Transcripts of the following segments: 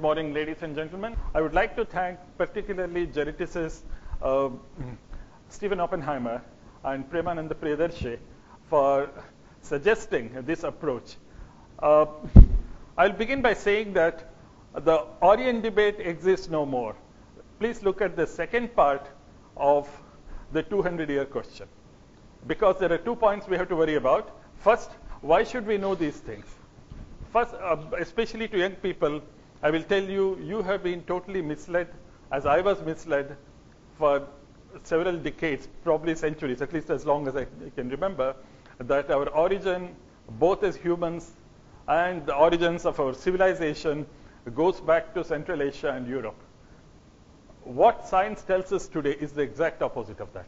Good morning, ladies and gentlemen. I would like to thank particularly geneticist Stephen Oppenheimer and Premananda Priyadarshi for suggesting this approach. I'll begin by saying that the Aryan debate exists no more. Please look at the second part of the 200-year question, because there are 2 points we have to worry about. First, why should we know these things? First, especially to young people, I will tell you, you have been totally misled, as I was misled for several decades, probably centuries, at least as long as I can remember, that our origin, both as humans and the origins of our civilization, goes back to Central Asia and Europe. What science tells us today is the exact opposite of that.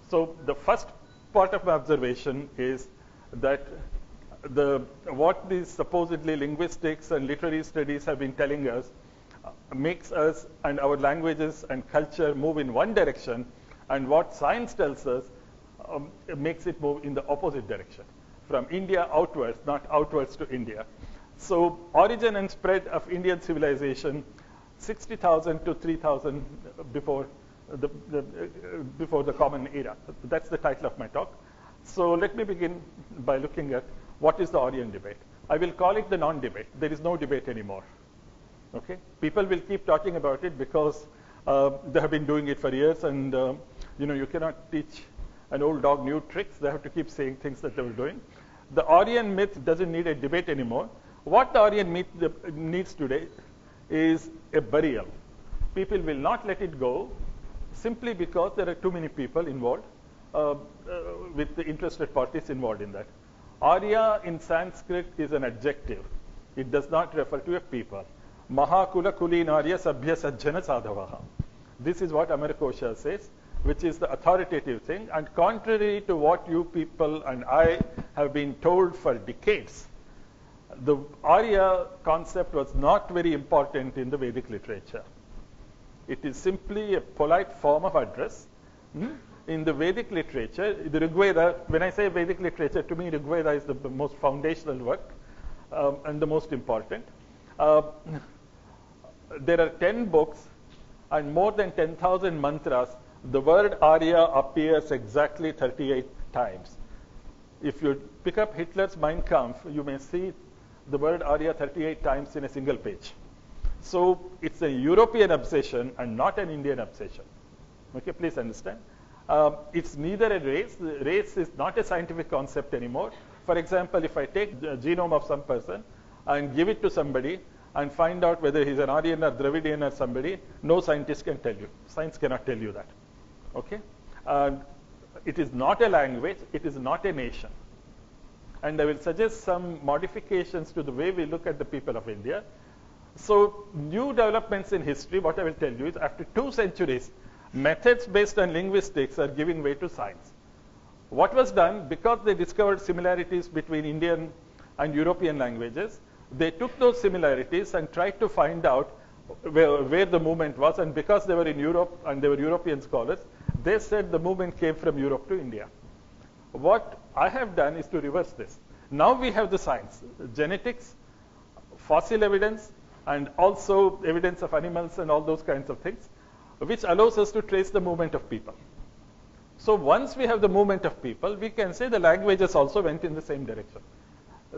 So the first part of my observation is that what these supposedly linguistics and literary studies have been telling us makes us and our languages and culture move in one direction, and what science tells us makes it move in the opposite direction, from India outwards, not outwards to India. So origin and spread of Indian civilization, 60,000 to 3,000 before the Common Era. That's the title of my talk. So let me begin by looking at what is the Aryan debate. I will call it the non-debate. There is no debate anymore. Okay? People will keep talking about it because they have been doing it for years, and you cannot teach an old dog new tricks. They have to keep saying things that they were doing. The Aryan myth doesn't need a debate anymore. What the Aryan myth needs today is a burial. People will not let it go simply because there are too many people involved, with the interested parties involved in that. Arya in Sanskrit is an adjective. It does not refer to a people. Mahakula kulinarya sabhya sajjana sadhavaha. This is what Amarkosha says, which is the authoritative thing. And contrary to what you people and I have been told for decades, the Arya concept was not very important in the Vedic literature. It is simply a polite form of address. In the Vedic literature, the Rig Veda, when I say Vedic literature, to me Rig Veda is the most foundational work and the most important. There are 10 books and more than 10,000 mantras. The word Arya appears exactly 38 times. If you pick up Hitler's Mein Kampf, you may see the word Arya 38 times in a single page. So it's a European obsession and not an Indian obsession. Okay, please understand. It's neither a race. Race is not a scientific concept anymore. For example, if I take the genome of some person and give it to somebody and find out whether he's an Aryan or Dravidian or somebody, no scientist can tell you. Science cannot tell you that. Okay? It is not a language. It is not a nation. And I will suggest some modifications to the way we look at the people of India. So new developments in history, what I will tell you is after 2 centuries, methods based on linguistics are giving way to science. What was done, because they discovered similarities between Indian and European languages, they took those similarities and tried to find out where the movement was. And because they were in Europe and they were European scholars, they said the movement came from Europe to India. What I have done is to reverse this. Now we have the science, genetics, fossil evidence, and also evidence of animals and all those kinds of things, which allows us to trace the movement of people. So once we have the movement of people, we can say the languages also went in the same direction.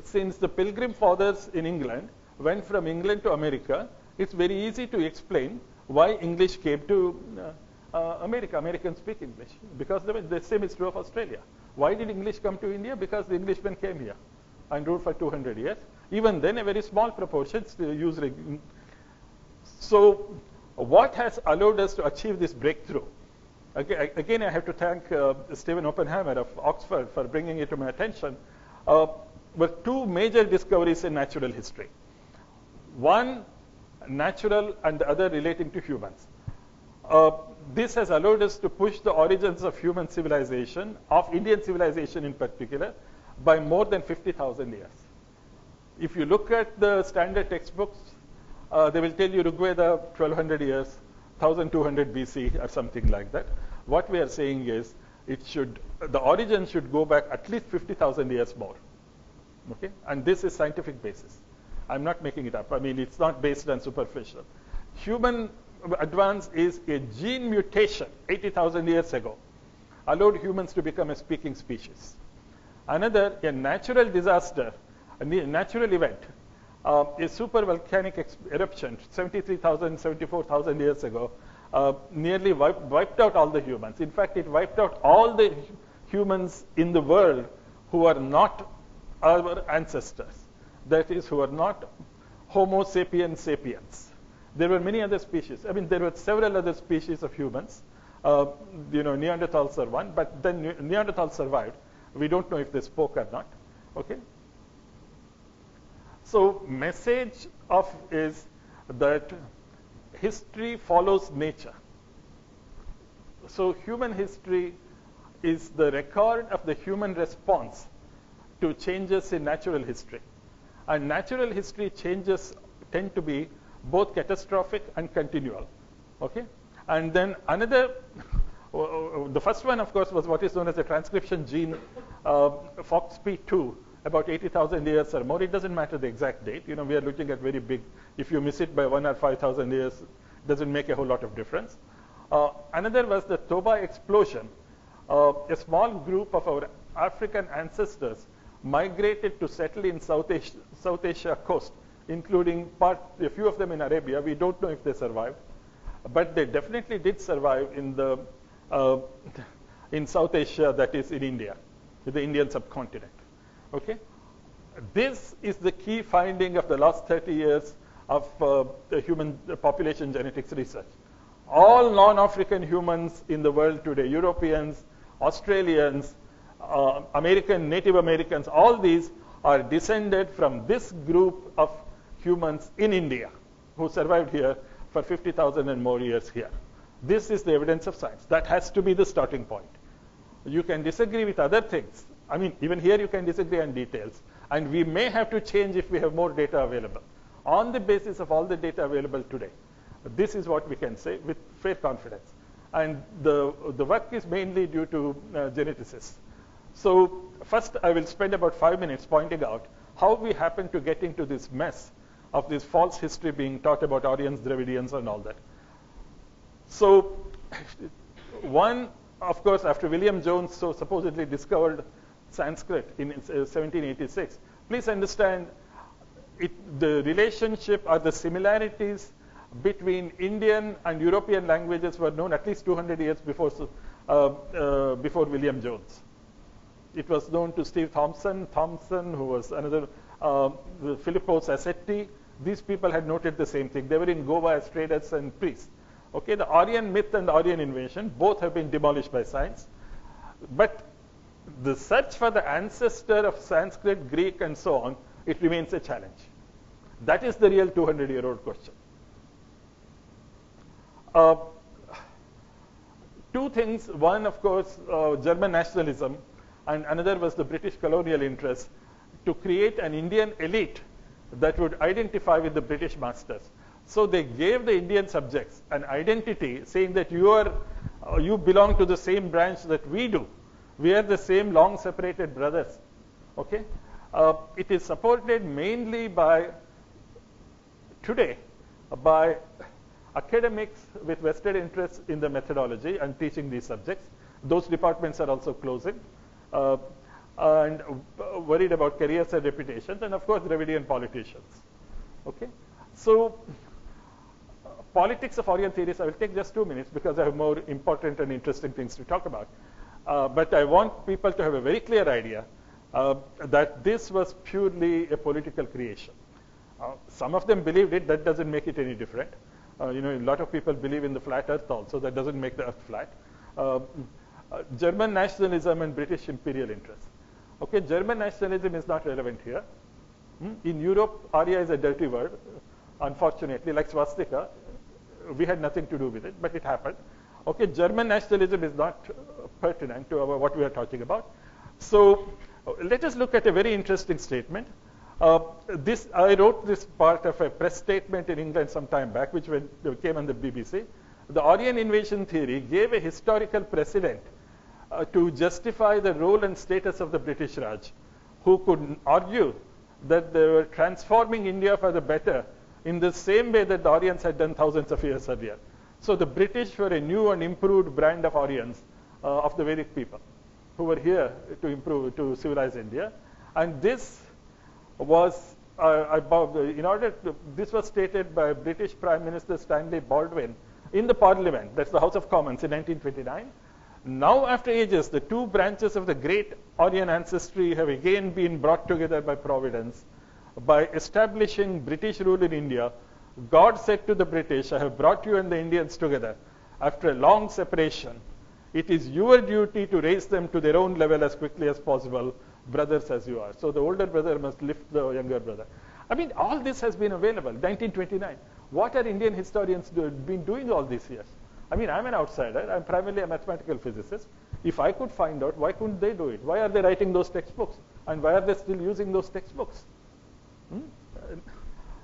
Since the Pilgrim Fathers in England went from England to America, it's very easy to explain why English came to America. Americans speak English, because the same is true of Australia. Why did English come to India? Because the Englishmen came here and ruled for 200 years. Even then, a very small proportion used. So what has allowed us to achieve this breakthrough? Again, I have to thank Stephen Oppenheimer of Oxford for bringing it to my attention. Were 2 major discoveries in natural history. One natural and the other relating to humans. This has allowed us to push the origins of human civilization, of Indian civilization in particular, by more than 50,000 years. If you look at the standard textbooks, they will tell you Rig Veda 1200 years, 1200 BC or something like that. What we are saying is the origin should go back at least 50,000 years more. Okay? And this is scientific basis. I'm not making it up. I mean, it's not based on superficial. Human advance is a gene mutation 80,000 years ago, allowed humans to become a speaking species. Another, a natural disaster, a natural event, a super volcanic eruption 73,000, 74,000 years ago, nearly wiped out all the humans. In fact, it wiped out all the humans in the world who are not our ancestors. That is, who are not homo sapiens sapiens. There were many other species. I mean, there were several other species of humans. Neanderthals are one, but then Neanderthals survived. We don't know if they spoke or not. Okay. So, message of is that history follows nature. So, human history is the record of the human response to changes in natural history. And natural history changes tend to be both catastrophic and continual. Okay? And then another, the first one, of course, was what is known as the transcription gene, FOXP2, about 80,000 years or more. It doesn't matter the exact date. We are looking at very big. If you miss it by 1 or 5,000 years, it doesn't make a whole lot of difference. Another was the Toba explosion. A small group of our African ancestors migrated to settle in South Asia coast, including a few of them in Arabia. We don't know if they survived, but they definitely did survive in South Asia, that is in India, the Indian subcontinent. Okay, this is the key finding of the last 30 years of the human population genetics research. All non-African humans in the world today, Europeans, Australians, American, Native Americans, all these are descended from this group of humans in India who survived here for 50,000 and more years here. This is the evidence of science. That has to be the starting point. You can disagree with other things. I mean, even here you can disagree on details. And we may have to change if we have more data available. On the basis of all the data available today, this is what we can say with fair confidence. And the work is mainly due to geneticists. So first, I will spend about 5 minutes pointing out how we happen to get into this mess of this false history being taught about Aryans, Dravidians, and all that. So one, of course, after William Jones so supposedly discovered Sanskrit in 1786, please understand the relationship or the similarities between Indian and European languages were known at least 200 years before William Jones. It was known to Steve Thompson, who was another, Filippo Sassetti. These people had noted the same thing. They were in Goa as traders and priests. Okay, the Aryan myth and the Aryan invasion, both have been demolished by science. But the search for the ancestor of Sanskrit, Greek, and so on, it remains a challenge. That is the real 200-year-old question. Two things. One, of course, German nationalism, and another was the British colonial interest to create an Indian elite that would identify with the British masters. So they gave the Indian subjects an identity, saying that you belong to the same branch that we do. We are the same long separated brothers. Okay? It is supported mainly by, today, by academics with vested interests in the methodology and teaching these subjects. Those departments are also closing. And worried about careers and reputations, and of course, Dravidian politicians. Okay? So, politics of Aryan theories, I will take just 2 minutes because I have more important and interesting things to talk about. But I want people to have a very clear idea that this was purely a political creation. Some of them believed it. That doesn't make it any different. A lot of people believe in the flat earth also. That doesn't make the earth flat. German nationalism and British imperial interest. Okay, German nationalism is not relevant here. In Europe, Arya is a dirty word, unfortunately, like swastika. We had nothing to do with it, but it happened. Okay, German nationalism is not pertinent to what we are talking about. So let us look at a very interesting statement. I wrote this part of a press statement in England some time back, which came on the BBC. The Aryan invasion theory gave a historical precedent to justify the role and status of the British Raj, who could argue that they were transforming India for the better in the same way that the Aryans had done thousands of years earlier. So the British were a new and improved brand of Aryans, of the Vedic people, who were here to improve, to civilize India. And this was, this was stated by British Prime Minister Stanley Baldwin in the Parliament, that's the House of Commons, in 1929. Now, after ages, the two branches of the great Aryan ancestry have again been brought together by Providence. By establishing British rule in India, God said to the British, I have brought you and the Indians together after a long separation. It is your duty to raise them to their own level as quickly as possible, brothers as you are. So the older brother must lift the younger brother. I mean, all this has been available, 1929. What are Indian historians been doing all these years? I mean, I'm an outsider. I'm primarily a mathematical physicist. If I could find out, why couldn't they do it? Why are they writing those textbooks? And why are they still using those textbooks?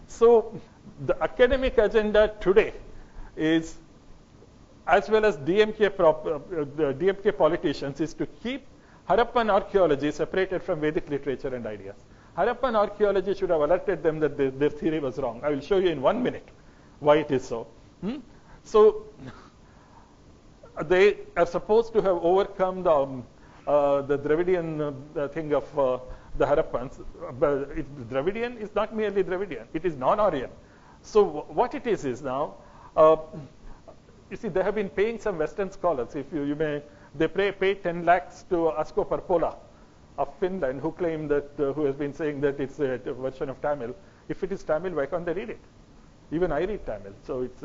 So the academic agenda today is, as well as DMK politicians, is to keep Harappan archaeology separated from Vedic literature and ideas. Harappan archaeology should have alerted them that their theory was wrong. I will show you in 1 minute why it is so. So they are supposed to have overcome the Dravidian thing of the Harappans. But Dravidian is not merely Dravidian. It is non-Aryan. So what it is now, you see, they have been paying some Western scholars. If you may, they pay 10 lakhs to Asko Parpola of Finland, who claim that, who has been saying that it's a version of Tamil. If it is Tamil, why can't they read it? Even I read Tamil. So it's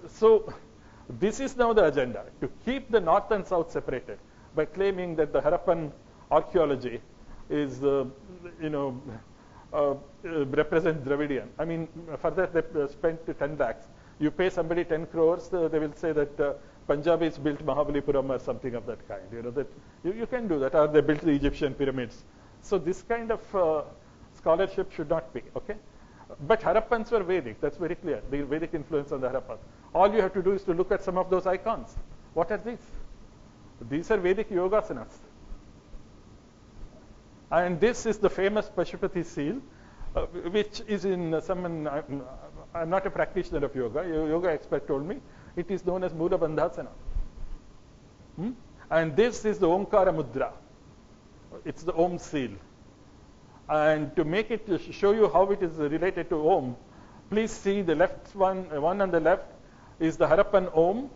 so this is now the agenda, to keep the North and South separated by claiming that the Harappan archaeology is, represent Dravidian. I mean, for that they spent 10 lakhs. You pay somebody 10 crores, they will say that Punjabis built Mahabalipuram or something of that kind. That you can do that, or they built the Egyptian pyramids. So this kind of scholarship should not be, okay? But Harappans were Vedic, that's very clear, the Vedic influence on the Harappans. All you have to do is to look at some of those icons. What are these? These are Vedic yogasanas. And this is the famous Pashupati seal, which is in I'm not a practitioner of yoga. A yoga expert told me it is known as Mula Bandhasana. And this is the Omkara Mudra. It's the Om seal. And to make it, to show you how it is related to Om, please see the left one on the left is the Harappan Om,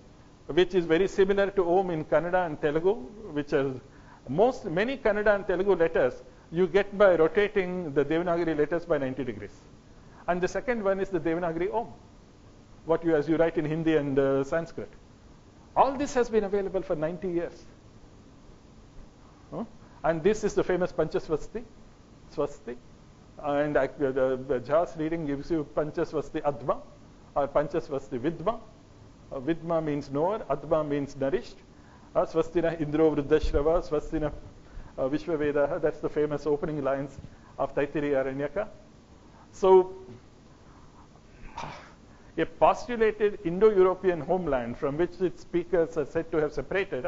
which is very similar to Om in Kannada and Telugu, which are many Kannada and Telugu letters you get by rotating the Devanagari letters by 90 degrees. And the second one is the Devanagari Om, as you write in Hindi and Sanskrit. All this has been available for 90 years. And this is the famous Panchaswasti, Swasti. And the Jha's reading gives you Panchaswasti Adma or Panchaswasti Vidma. Vidma means knower, Adma means nourished. Swastina Indro Vruddhashrava, Swastina Vishwaveda. That's the famous opening lines of Taittiriya Aranyaka. So, a postulated Indo-European homeland from which its speakers are said to have separated,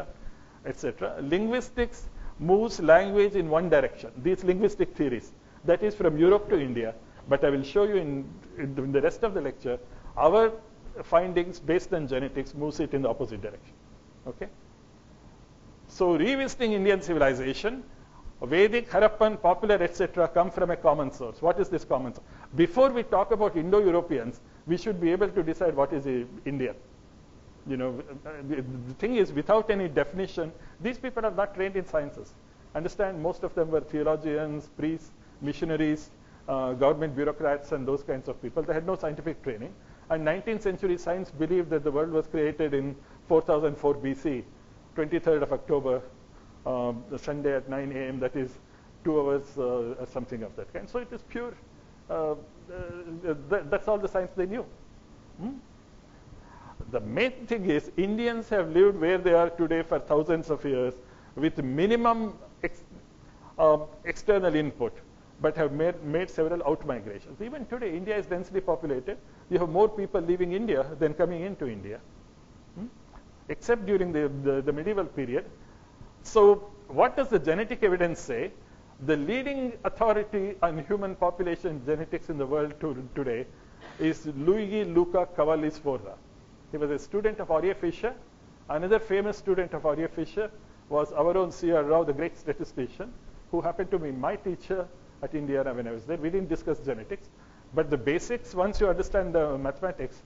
etc. Linguistics moves language in one direction. These linguistic theories, that is from Europe to India. But I will show you in the rest of the lecture, our findings based on genetics moves it in the opposite direction. Okay? So revisiting Indian civilization, Vedic, Harappan, popular, etc. come from a common source. What is this common source? Before we talk about Indo-Europeans, we should be able to decide what is Indian. The thing is, without any definition, these people are not trained in sciences. Understand, most of them were theologians, priests, missionaries, government bureaucrats, and those kinds of people. They had no scientific training. And 19th century science believed that the world was created in 4004 BC, 23rd of October, the Sunday at 9 a.m., that is 2 hours, something of that kind. So it is pure, that's all the science they knew. The main thing is, Indians have lived where they are today for thousands of years with minimum external input, but have made several out-migrations. Even today, India is densely populated. You have more people leaving India than coming into India, except during the medieval period. So what does the genetic evidence say? The leading authority on human population genetics in the world today is Luigi Luca Cavalli-Sforza. He was a student of Arya Fisher. Another famous student of Arya Fisher was our own C.R. Rao, the great statistician, who happened to be my teacher at Indiana when I was there. We didn't discuss genetics, but the basics, once you understand the mathematics,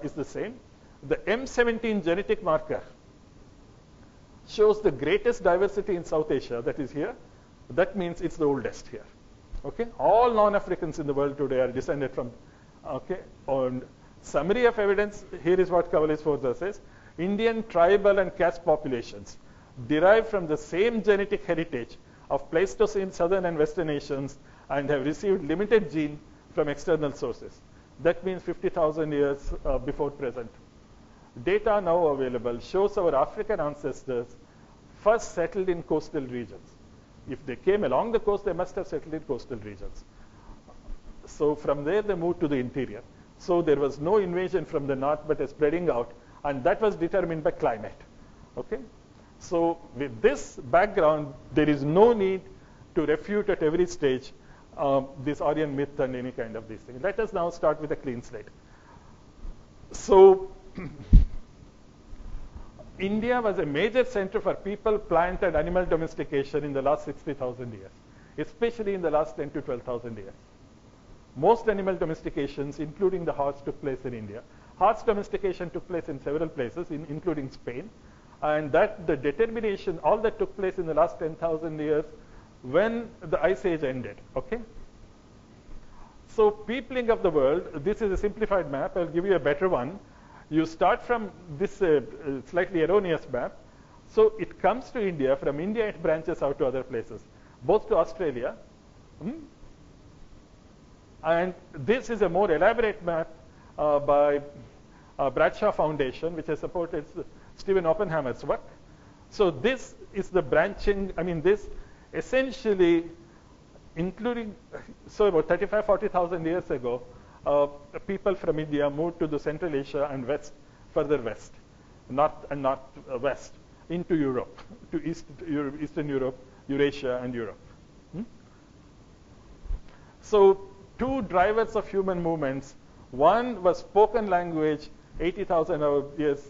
is the same. The M17 genetic marker shows the greatest diversity in South Asia, that is here. That means it's the oldest here. Okay, all non-Africans in the world today are descended from. Okay, on summary of evidence, here is what Cavalli-Sforza says: Indian tribal and caste populations derive from the same genetic heritage of Pleistocene southern and western Asians and have received limited gene from external sources. That means 50,000 years before present. Data now available shows our African ancestors first settled in coastal regions. If they came along the coast, they must have settled in coastal regions. So from there, they moved to the interior. So there was no invasion from the north, but a spreading out, and that was determined by climate. Okay? So with this background, there is no need to refute at every stage this Aryan myth and any kind of these things. Let us now start with a clean slate. So India was a major center for people, plant, and animal domestication in the last 60,000 years, especially in the last 10 to 12,000 years. Most animal domestications, including the horse, took place in India. Horse domestication took place in several places, including Spain. And that the determination, all that took place in the last 10,000 years when the Ice Age ended. Okay? So peopling of the world, this is a simplified map. I'll give you a better one. You start from this slightly erroneous map. So it comes to India. From India, it branches out to other places, both to Australia. And this is a more elaborate map by Bradshaw Foundation, which has supported Stephen Oppenheimer's work. So this is the branching, this essentially, including, so about 35, 40,000 years ago, people from India moved to the Central Asia and west, further west, north and northwest, into Europe, to Eastern Europe, Eurasia, and Europe. So two drivers of human movements. One was spoken language 80,000 years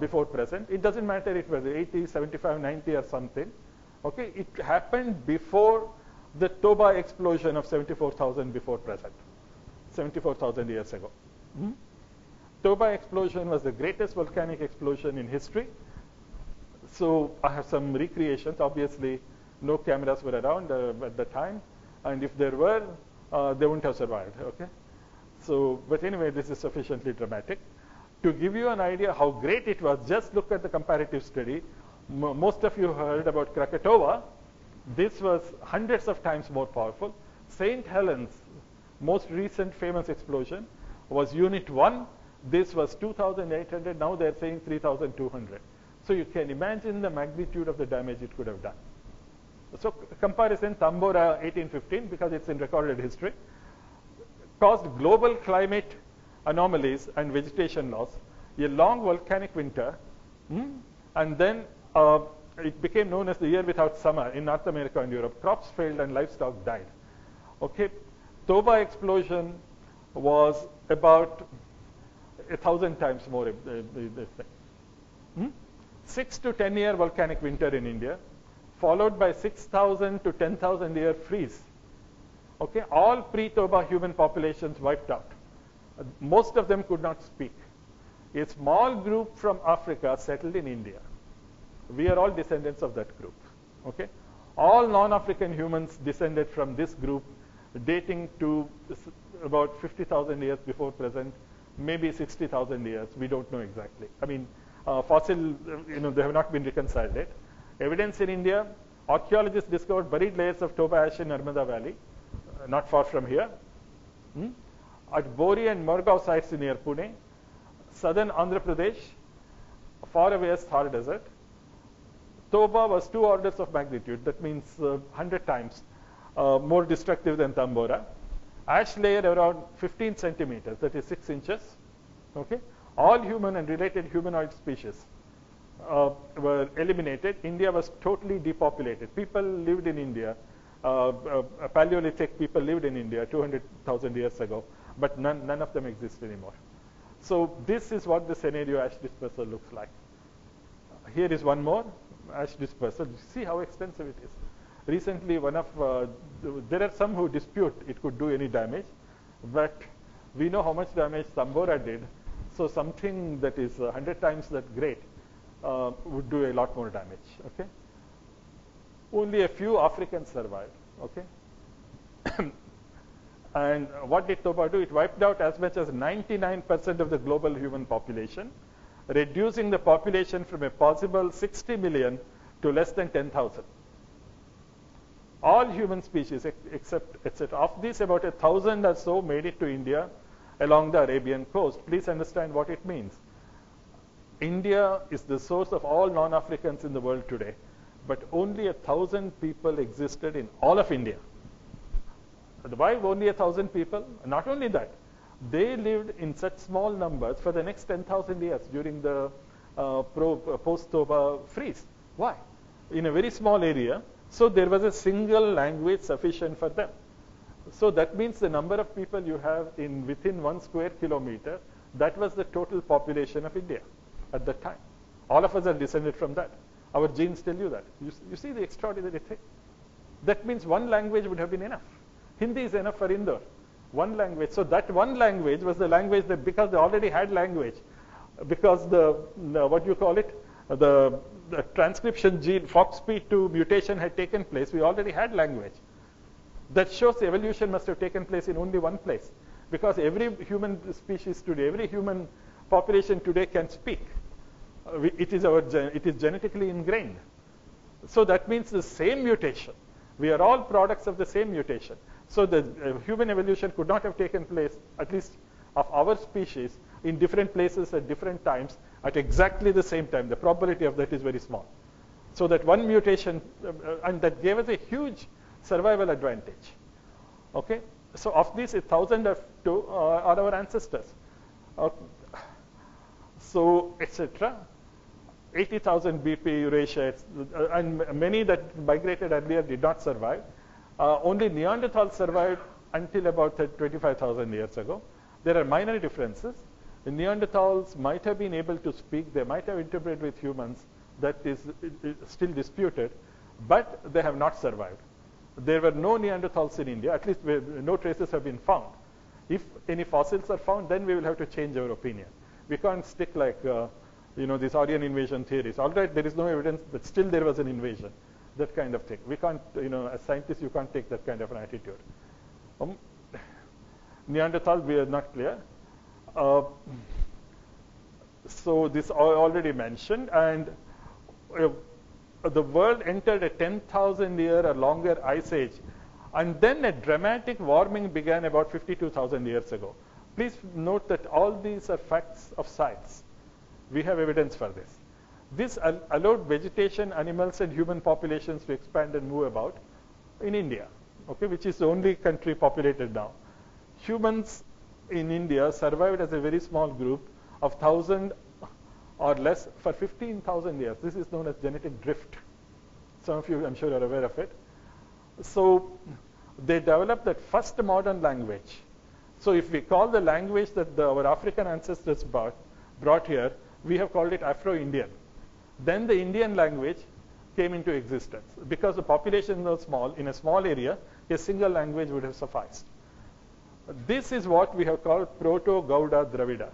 before present. It doesn't matter if it was 80, 75, 90 or something. Okay, it happened before the Toba explosion of 74,000 before present, 74,000 years ago. Toba explosion was the greatest volcanic explosion in history. So I have some recreations. Obviously, no cameras were around at the time, and if there were, they wouldn't have survived. Okay, so but anyway, this is sufficiently dramatic. To give you an idea how great it was, just look at the comparative study. Most of you heard about Krakatoa. This was hundreds of times more powerful. St. Helens, most recent famous explosion, was Unit 1. This was 2,800. Now they're saying 3,200. So you can imagine the magnitude of the damage it could have done. So comparison, Tambora 1815, because it's in recorded history, caused global climate anomalies and vegetation loss, a long volcanic winter, and then it became known as the year without summer in North America and Europe. Crops failed and livestock died. Okay, Toba explosion was about 1,000 times more. 6 to 10 year volcanic winter in India, followed by 6,000 to 10,000 year freeze. Okay, all pre-Toba human populations wiped out. Most of them could not speak. A small group from Africa settled in India. We are all descendants of that group. Okay, all non-African humans descended from this group, dating to about 50,000 years before present, maybe 60,000 years. We don't know exactly. Fossil, they have not been reconciled yet. Evidence in India: archaeologists discovered buried layers of Toba ash in Narmada Valley, not far from here. At Bori and Morgaon sites near Pune, southern Andhra Pradesh, far away as Thar Desert. Toba was 2 orders of magnitude, that means 100 times more destructive than Tambora. Ash layer around 15 centimeters, that is 6 inches. Okay, all human and related humanoid species were eliminated. India was totally depopulated. People lived in India Paleolithic people lived in India 200,000 years ago, but none of them exist anymore. So this is what the scenario ash dispersal looks like. Here is one more ash dispersal. See how expensive it is. Recently, there are some who dispute it could do any damage, but we know how much damage Tambora did. So something that is 100 times that great would do a lot more damage. Okay. Only a few Africans survived. Okay. And what did Toba do? It wiped out as much as 99% of the global human population, reducing the population from a possible 60 million to less than 10,000. All human species, except etc. Of these, about 1,000 or so made it to India along the Arabian coast. Please understand what it means. India is the source of all non-Africans in the world today, but only 1,000 people existed in all of India. Why only 1,000 people? Not only that, they lived in such small numbers for the next 10,000 years during the post-Toba freeze. Why? In a very small area, so there was a single language sufficient for them. So that means the number of people you have within 1 square kilometer, that was the total population of India at that time. All of us are descended from that. Our genes tell you that. You see the extraordinary thing. That means one language would have been enough. Hindi is enough for Indore. One language. So that one language was the language that, because they already had language, because the transcription gene FOXP2 mutation had taken place, we already had language. That shows the evolution must have taken place in only one place, because every human species today, every human population today can speak. It is genetically ingrained. So that means the same mutation. We are all products of the same mutation. So the human evolution could not have taken place, at least of our species, in different places at different times at exactly the same time. The probability of that is very small. So that one mutation, and that gave us a huge survival advantage. Okay. So of these, 1,000 are our ancestors. So etc. 80,000 BP Eurasia, and many that migrated earlier did not survive. Only Neanderthals survived until about 25,000 years ago. There are minor differences. The Neanderthals might have been able to speak. They might have interbred with humans. That is still disputed. But they have not survived. There were no Neanderthals in India. At least no traces have been found. If any fossils are found, then we will have to change our opinion. We can't stick like these Aryan invasion theories. All right, there is no evidence, but still there was an invasion. That kind of thing. We can't, as scientists, you can't take that kind of an attitude. Neanderthal, we are not clear. So this I already mentioned, and the world entered a 10,000 year or longer ice age, and then a dramatic warming began about 52,000 years ago. Please note that all these are facts of science. We have evidence for this. This allowed vegetation, animals, and human populations to expand and move about in India, okay, which is the only country populated now. Humans in India survived as a very small group of 1,000 or less for 15,000 years. This is known as genetic drift. Some of you, I'm sure, are aware of it. So they developed that first modern language. So if we call the language that our African ancestors brought here, we have called it Afro-Indian. Then the Indian language came into existence. Because the population was small, in a small area, a single language would have sufficed. This is what we have called Proto-Gauda Dravida.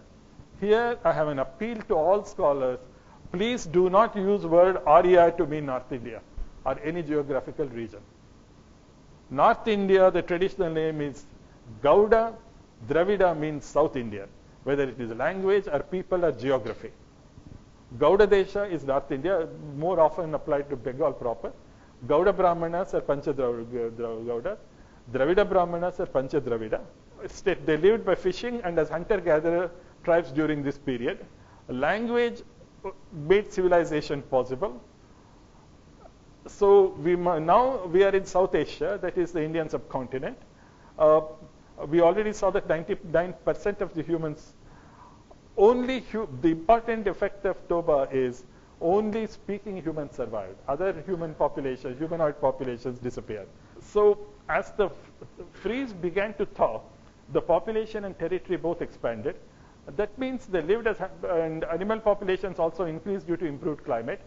Here I have an appeal to all scholars. Please do not use word Arya to mean North India or any geographical region. North India, the traditional name is Gauda. Dravida means South India, whether it is language or people or geography. Gauda Desha is North India, more often applied to Bengal proper. Gauda Brahmanas are Pancha Gaudas. Dravida Brahmanas are Pancha Dravida. They lived by fishing and as hunter-gatherer tribes during this period. Language made civilization possible. So now we are in South Asia, that is the Indian subcontinent. We already saw that 99% of the humans, the important effect of Toba is only speaking humans survived. Other human populations, humanoid populations disappeared. So as the freeze began to thaw, the population and territory both expanded. That means they lived as, and animal populations also increased due to improved climate.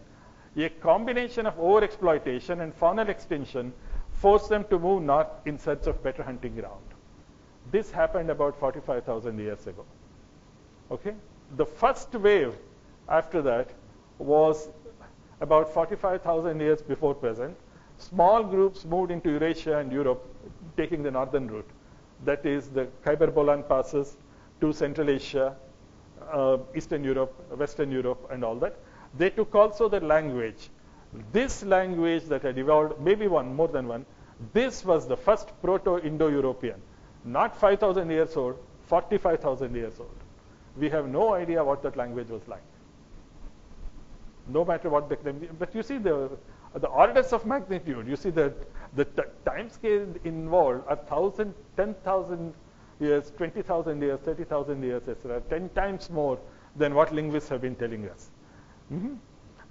A combination of overexploitation and faunal extinction forced them to move north in search of better hunting ground. This happened about 45,000 years ago. Okay? The first wave after that was about 45,000 years before present. Small groups moved into Eurasia and Europe, taking the northern route. That is the Khyber-Bolan passes to Central Asia, Eastern Europe, Western Europe, and all that. They took also the language. This language that had evolved, maybe more than one, this was the first Proto-Indo-European. Not 5,000 years old, 45,000 years old. We have no idea what that language was like. No matter what the claim. But you see the orders of magnitude. You see the time scale involved are 1,000, 10,000 years, 20,000 years, 30,000 years, etc. 10 times more than what linguists have been telling us.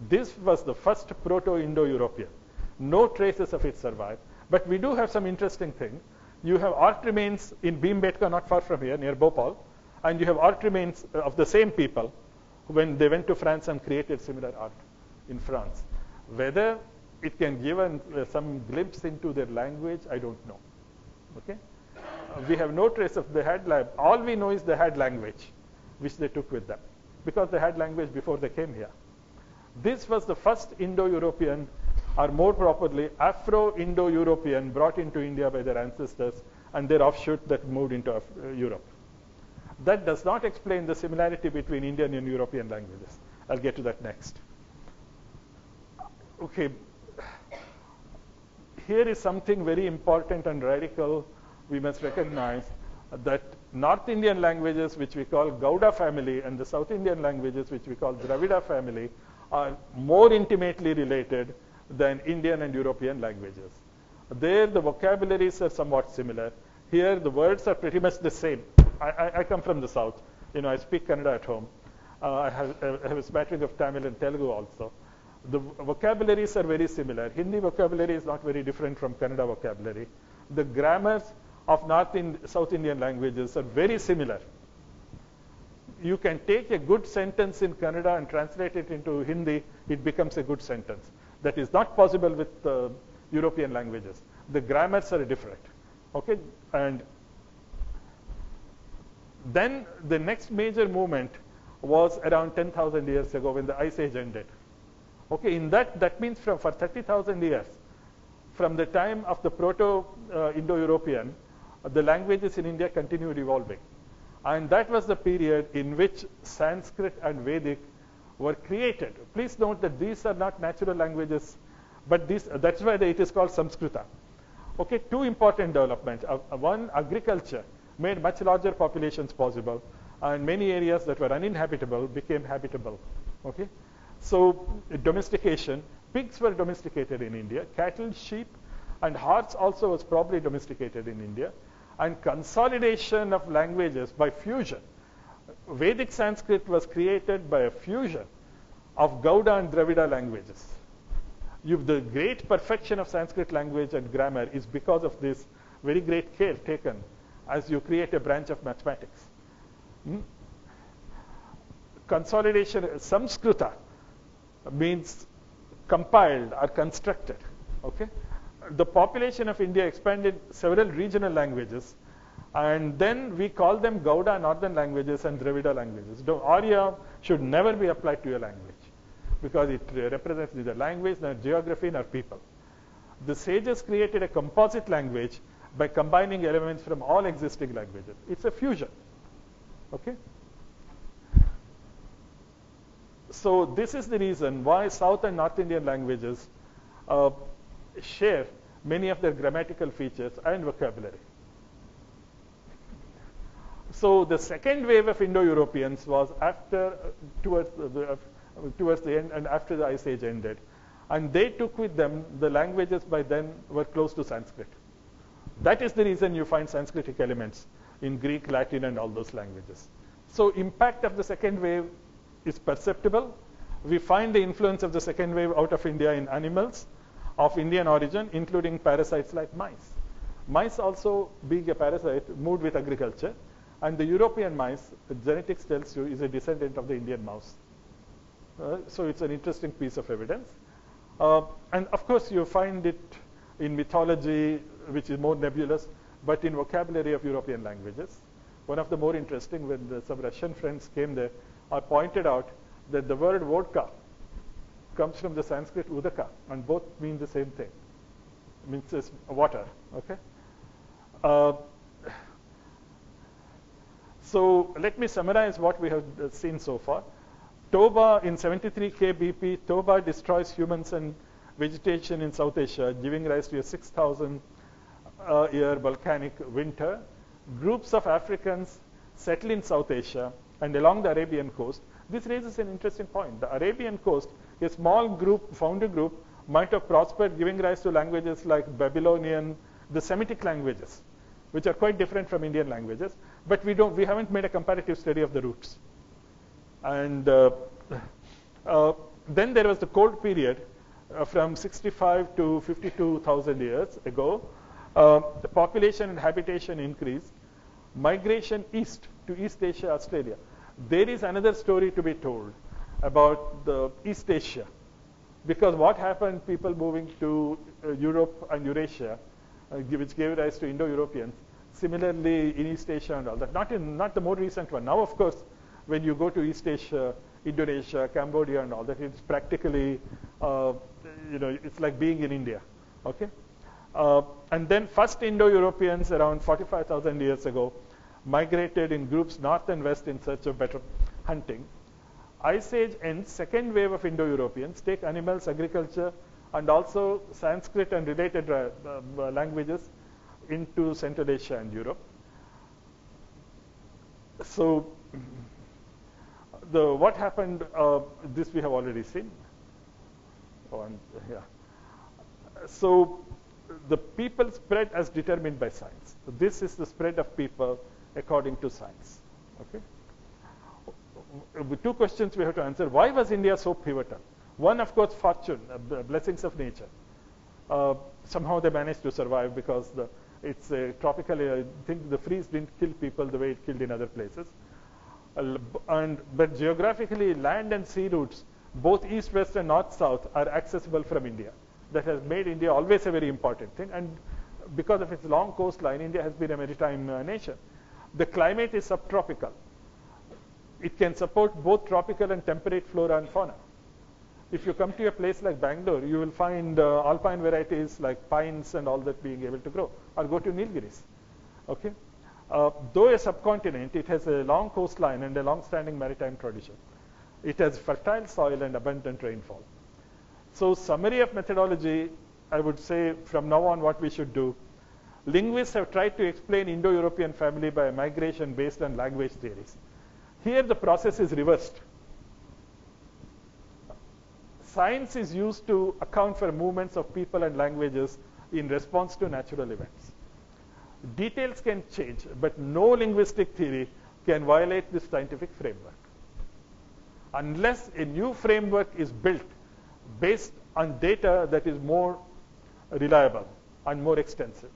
This was the first Proto-Indo-European. No traces of it survive. But we do have some interesting things. You have art remains in Bhimbetka, not far from here, near Bhopal. And you have art remains of the same people when they went to France and created similar art in France. Whether it can give some glimpse into their language, I don't know. Okay? We have no trace of they had lab. All we know is they had language, which they took with them, because they had language before they came here. This was the first Indo-European, or more properly, Afro-Indo-European brought into India by their ancestors and their offshoot that moved into Europe. That does not explain the similarity between Indian and European languages. I'll get to that next. Okay. Here is something very important and radical. We must recognize that North Indian languages, which we call Gauda family, and the South Indian languages, which we call Dravida family, are more intimately related than Indian and European languages. There, the vocabularies are somewhat similar. Here, the words are pretty much the same. I come from the South. You know, I speak Kannada at home. I have a smattering of Tamil and Telugu also. The vocabularies are very similar. Hindi vocabulary is not very different from Kannada vocabulary. The grammars of South Indian languages are very similar. You can take a good sentence in Kannada and translate it into Hindi, it becomes a good sentence. That is not possible with European languages. The grammars are different. Okay? And then the next major movement was around 10,000 years ago when the Ice Age ended. Okay, in that means for 30,000 years, from the time of the Proto-Indo-European, the languages in India continued evolving. And that was the period in which Sanskrit and Vedic were created. Please note that these are not natural languages, but that's why it is called Samskrita. Okay, two important developments. One, agriculture made much larger populations possible, and many areas that were uninhabitable became habitable. Okay, so domestication. Pigs were domesticated in India. Cattle, sheep, and horse also was probably domesticated in India. And consolidation of languages by fusion. Vedic Sanskrit was created by a fusion of Gauda and Dravida languages. The great perfection of Sanskrit language and grammar is because of this very great care taken as you create a branch of mathematics. Consolidation, Samskrita means compiled or constructed. Okay? The population of India expanded several regional languages, and then we call them Gauda northern languages and Dravida languages. Arya should never be applied to a language because it represents neither language, nor geography, nor people. The sages created a composite language by combining elements from all existing languages. It's a fusion. Okay? So this is the reason why South and North Indian languages share many of their grammatical features and vocabulary. So the second wave of Indo-Europeans was towards the end and after the Ice Age ended. And they took with them the languages by then were close to Sanskrit. That is the reason you find Sanskritic elements in Greek, Latin, and all those languages. So impact of the second wave is perceptible. We find the influence of the second wave out of India in animals. of Indian origin, including parasites like mice. Mice also, being a parasite, moved with agriculture. And the European mice, the genetics tells you, is a descendant of the Indian mouse. So it's an interesting piece of evidence. And of course, you find it in mythology, which is more nebulous, but in vocabulary of European languages. One of the more interesting, when some Russian friends came there, I pointed out that the word vodka comes from the Sanskrit udaka, and both mean the same thing. It means it's water. Okay. So let me summarize what we have seen so far. Toba in 73 kbp, Toba destroys humans and vegetation in South Asia, giving rise to a 6,000 year volcanic winter. Groups of Africans settle in South Asia and along the Arabian coast. This raises an interesting point. The Arabian coast, a small group, founder group, might have prospered, giving rise to languages like Babylonian, the Semitic languages, which are quite different from Indian languages. But we haven't made a comparative study of the roots. And then there was the cold period from 65 to 52,000 years ago. The population and habitation increased. Migration east to East Asia, Australia. There is another story to be told about the East Asia. Because what happened, people moving to Europe and Eurasia, which gave rise to Indo-Europeans, similarly in East Asia and all that. Not the more recent one. Now, of course, when you go to East Asia, Indonesia, Cambodia and all that, it's practically, it's like being in India. Okay? And then first Indo-Europeans around 45,000 years ago migrated in groups north and west in search of better hunting. Ice Age ends, second wave of Indo-Europeans take animals, agriculture, and also Sanskrit and related languages into Central Asia and Europe. So what happened, this we have already seen. So the people spread as determined by science. So this is the spread of people according to science. Okay. Two questions we have to answer. Why was India so pivotal? One, of course, fortune, blessings of nature. Somehow they managed to survive because it's a tropical area. I think the freeze didn't kill people the way it killed in other places. But geographically, land and sea routes, both east, west, and north, south, are accessible from India. That has made India always a very important thing. And because of its long coastline, India has been a maritime nation. The climate is subtropical. It can support both tropical and temperate flora and fauna. If you come to a place like Bangalore, you will find alpine varieties like pines and all that being able to grow. Or go to Nilgiris. Okay? Though a subcontinent, it has a long coastline and a long-standing maritime tradition. It has fertile soil and abundant rainfall. So summary of methodology, I would say from now on what we should do. Linguists have tried to explain Indo-European family by migration based on language theories. Here the process is reversed. Science is used to account for movements of people and languages in response to natural events. Details can change, but no linguistic theory can violate this scientific framework. Unless a new framework is built based on data that is more reliable and more extensive.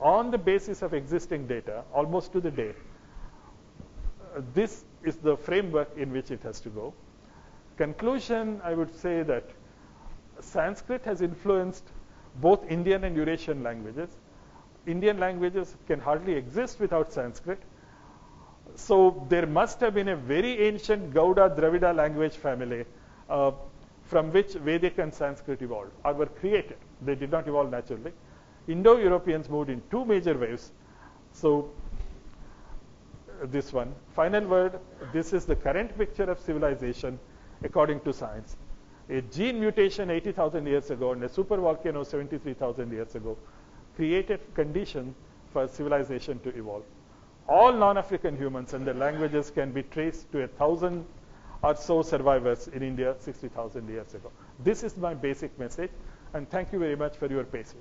On the basis of existing data, almost to the day, this is the framework in which it has to go. Conclusion, I would say that Sanskrit has influenced both Indian and Eurasian languages. Indian languages can hardly exist without Sanskrit. So there must have been a very ancient Gauda Dravida language family from which Vedic and Sanskrit evolved or were created. They did not evolve naturally. Indo-Europeans moved in two major waves. So this one. Final word, this is the current picture of civilization according to science. A gene mutation 80,000 years ago and a supervolcano 73,000 years ago created condition for civilization to evolve. All non-African humans and their languages can be traced to 1,000 or so survivors in India 60,000 years ago. This is my basic message, and thank you very much for your patience.